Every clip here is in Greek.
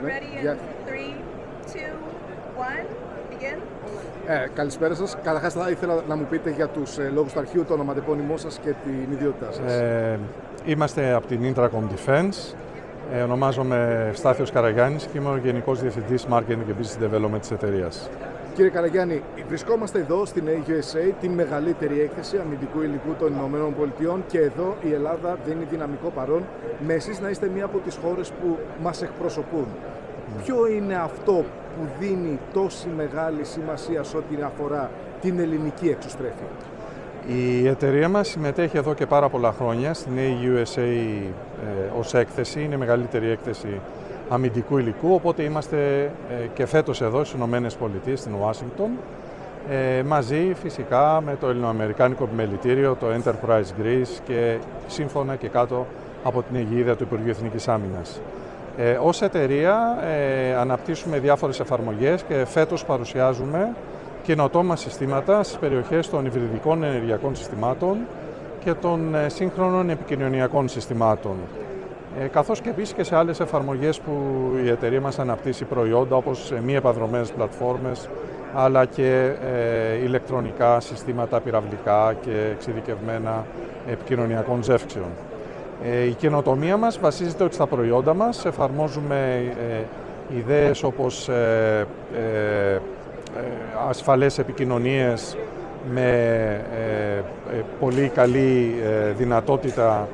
Ready in 3, 2, 1, begin. Καλησπέρα σας. Καταρχάς θα ήθελα να μου πείτε για τους λόγους του αρχείου, το ονοματεπώνυμό σας και την ιδιότητά σας. Είμαστε από την Intracom Defense. Ονομάζομαι Στάθιος Καραγιάννης και είμαι ο Γενικός Διευθυντής Marketing και Business Development της εταιρείας. Κύριε Καραγιάννη, βρισκόμαστε εδώ στην AUSA, τη μεγαλύτερη έκθεση αμυντικού υλικού των ΗΠΑ, και εδώ η Ελλάδα δίνει δυναμικό παρόν, με εσείς να είστε μία από τις χώρες που μας εκπροσωπούν. Ποιο είναι αυτό που δίνει τόση μεγάλη σημασία σε ό,τι αφορά την ελληνική εξωστρέφεια? Η εταιρεία μας συμμετέχει εδώ και πάρα πολλά χρόνια στην AUSA ως έκθεση. Είναι η μεγαλύτερη έκθεση αμυντικού υλικού, οπότε είμαστε και φέτος εδώ στις ΗΠΑ, στην Ουάσιγκτον, μαζί φυσικά με το ελληνοαμερικάνικο επιμελητήριο, το Enterprise Greece, και σύμφωνα και κάτω από την αιγίδα του Υπουργείου Εθνικής Άμυνας. Ως εταιρεία αναπτύσσουμε διάφορες εφαρμογές και φέτος παρουσιάζουμε καινοτόμα συστήματα στις περιοχές των υβριδικών ενεργειακών συστημάτων και των σύγχρονων επικοινωνιακών συστημάτων. Καθώς και επίσης και σε άλλες εφαρμογές που η εταιρεία μας αναπτύσσει προϊόντα, όπως μη επανδρωμένες πλατφόρμες, αλλά και ηλεκτρονικά συστήματα πυραυλικά και εξειδικευμένα επικοινωνιακών ζεύξεων. Η καινοτομία μας βασίζεται ότι στα προϊόντα μας εφαρμόζουμε ιδέες όπως ασφαλές επικοινωνίες με πολύ καλή δυνατότητα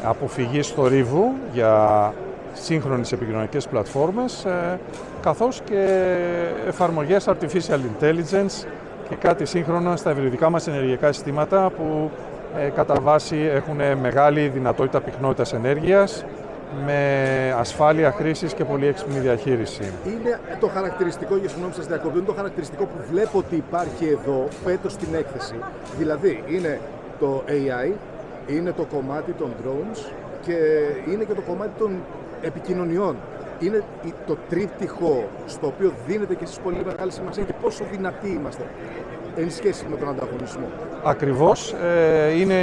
αποφυγής θορύβου για σύγχρονες επικοινωνιακές πλατφόρμες, καθώς και εφαρμογές Artificial Intelligence και κάτι σύγχρονα στα υβριδικά μας ενεργειακά συστήματα που κατά βάση έχουν μεγάλη δυνατότητα πυκνότητας ενέργειας, με ασφάλεια χρήσης και πολύ έξυπνη διαχείριση. Είναι το χαρακτηριστικό, για συγγνώμη σας διακόπτω, είναι το χαρακτηριστικό που βλέπω ότι υπάρχει εδώ φέτος στην έκθεση. Δηλαδή είναι το AI, είναι το κομμάτι των drones και είναι και το κομμάτι των επικοινωνιών. Είναι το τρίπτυχο στο οποίο δίνεται και εσείς πολύ μεγάλη σημασία και πόσο δυνατοί είμαστε εν σχέση με τον ανταγωνισμό. Ακριβώς. Είναι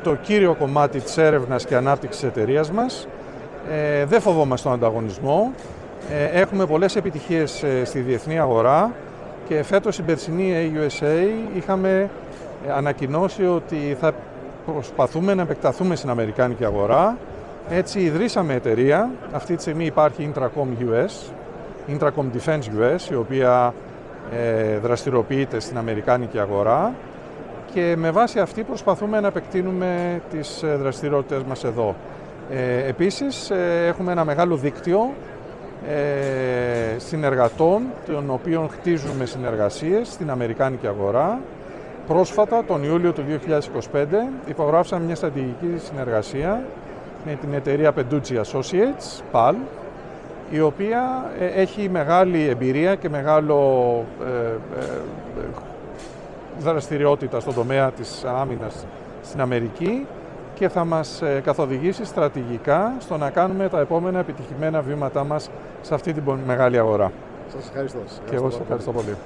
το κύριο κομμάτι της έρευνας και ανάπτυξης της εταιρείας μας. Δεν φοβόμαστε τον ανταγωνισμό. Έχουμε πολλές επιτυχίες στη διεθνή αγορά και φέτος στην περσινή AUSA είχαμε ανακοινώσει ότι θα προσπαθούμε να επεκταθούμε στην αμερικάνικη αγορά. Έτσι ιδρύσαμε εταιρεία. Αυτή τη στιγμή υπάρχει Intracom US, Intracom Defense US, η οποία δραστηριοποιείται στην αμερικάνικη αγορά, και με βάση αυτή προσπαθούμε να επεκτείνουμε τις δραστηριότητες μας εδώ. Επίσης έχουμε ένα μεγάλο δίκτυο συνεργατών, των οποίων χτίζουμε συνεργασίες στην αμερικάνικη αγορά. Πρόσφατα, τον Ιούλιο του 2025, υπογράψαμε μια στρατηγική συνεργασία με την εταιρεία Peducci Associates, PAL, η οποία έχει μεγάλη εμπειρία και μεγάλο δραστηριότητα στον τομέα της άμυνας στην Αμερική και θα μας καθοδηγήσει στρατηγικά στο να κάνουμε τα επόμενα επιτυχημένα βήματά μας σε αυτή την μεγάλη αγορά. Σας ευχαριστώ. Και εγώ σας ευχαριστώ πολύ.